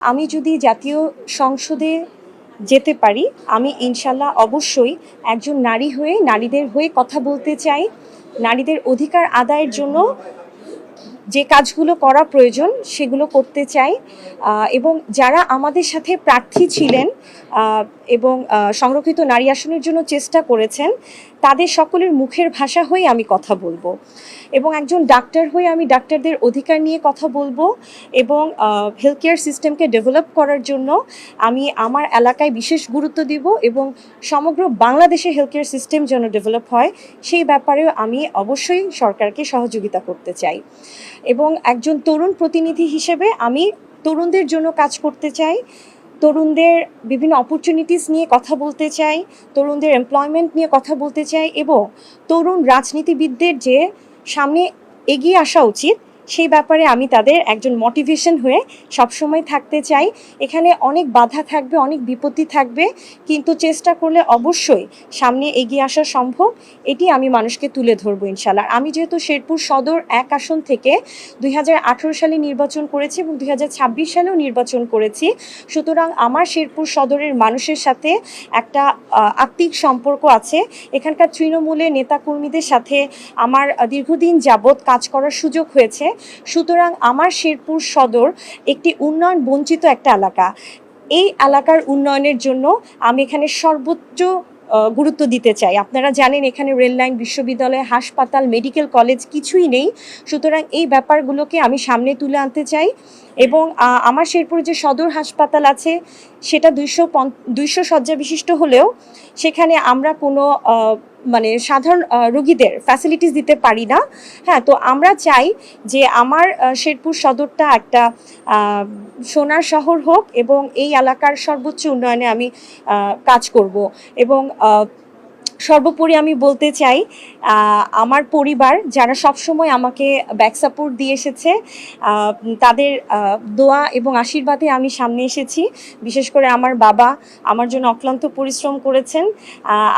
আমি যদি জাতীয় সংসদে যেতে পারি, আমি ইনশাল্লাহ অবশ্যই একজন নারী হয়ে নারীদের হয়ে কথা বলতে চাই। নারীদের অধিকার আদায়ের জন্য যে কাজগুলো করা প্রয়োজন সেগুলো করতে চাই। এবং যারা আমাদের সাথে প্রার্থী ছিলেন এবং সংরক্ষিত নারী আসনের জন্য চেষ্টা করেছেন, তাদের সকলের মুখের ভাষা হয়ে আমি কথা বলবো এবং একজন ডাক্তার হয়ে আমি ডাক্তারদের অধিকার নিয়ে কথা বলবো এবং হেলথ কেয়ার সিস্টেমকে ডেভেলপ করার জন্য আমি আমার এলাকায় বিশেষ গুরুত্ব দিব এবং সমগ্র বাংলাদেশে হেলথ কেয়ার সিস্টেম যেন ডেভেলপ হয় সেই ব্যাপারেও আমি অবশ্যই সরকারকে সহযোগিতা করতে চাই। এবং একজন তরুণ প্রতিনিধি হিসেবে আমি তরুণদের জন্য কাজ করতে চাই, তরুণদের বিভিন্ন অপরচুনিটিস নিয়ে কথা বলতে চাই, তরুণদের এমপ্লয়মেন্ট নিয়ে কথা বলতে চাই এবং তরুণ রাজনীতিবিদদের যে সামনে এগিয়ে আসা উচিত সেই ব্যাপারে আমি তাদের একজন মোটিভেশন হয়ে সবসময় থাকতে চাই। এখানে অনেক বাধা থাকবে, অনেক বিপত্তি থাকবে, কিন্তু চেষ্টা করলে অবশ্যই সামনে এগিয়ে আসা সম্ভব। এটি আমি মানুষকে তুলে ধরবো ইনশাল্লাহ। আমি যেহেতু শেরপুর সদর 1 আসন থেকে 2018 সালে নির্বাচন করেছি এবং 2026 সালেও নির্বাচন করেছি, সুতরাং আমার শেরপুর সদরের মানুষের সাথে একটা আত্মিক সম্পর্ক আছে। এখানকার তৃণমূলের নেতাকর্মীদের সাথে আমার দীর্ঘদিন যাবৎ কাজ করার সুযোগ হয়েছে। সুতরাং আমার শেরপুর সদর একটি উন্নয়ন বঞ্চিত একটা এলাকা। এই এলাকার উন্নয়নের জন্য আমি এখানে সর্বোচ্চ গুরুত্ব দিতে চাই। আপনারা জানেন এখানে রেল লাইন, বিশ্ববিদ্যালয়, হাসপাতাল, মেডিকেল কলেজ কিছুই নেই। সুতরাং এই ব্যাপারগুলোকে আমি সামনে তুলে আনতে চাই এবং আমার শেরপুরে যে সদর হাসপাতাল আছে সেটা 200 শয্যা বিশিষ্ট হলেও সেখানে আমরা কোনো সাধারণ রোগীদের ফ্যাসিলিটিস দিতে পারি না। হ্যাঁ, তো আমরা চাই যে আমার শেরপুর সদরটা একটা সোনার শহর হোক এবং এই এলাকার সর্বোচ্চ উন্নয়নে আমি কাজ করব। এবং সর্বোপরি আমি বলতে চাই আমার পরিবার যারা সবসময় আমাকে ব্যাক সাপোর্ট দিয়ে এসেছে, তাদের দোয়া এবং আশীর্বাদে আমি সামনে এসেছি। বিশেষ করে আমার বাবা আমার জন্য অক্লান্ত পরিশ্রম করেছেন।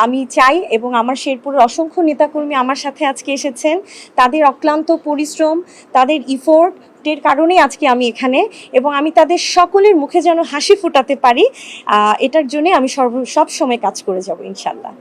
আমি চাই এবং আমার শেরপুরের অসংখ্য নেতাকর্মী আমার সাথে আজকে এসেছেন, তাদের অক্লান্ত পরিশ্রম, তাদের ইফোর্টের কারণেই আজকে আমি এখানে এবং আমি তাদের সকলের মুখে যেন হাসি ফোটাতে পারি, এটার জন্য আমি সব সময় কাজ করে যাব ইনশাল্লাহ।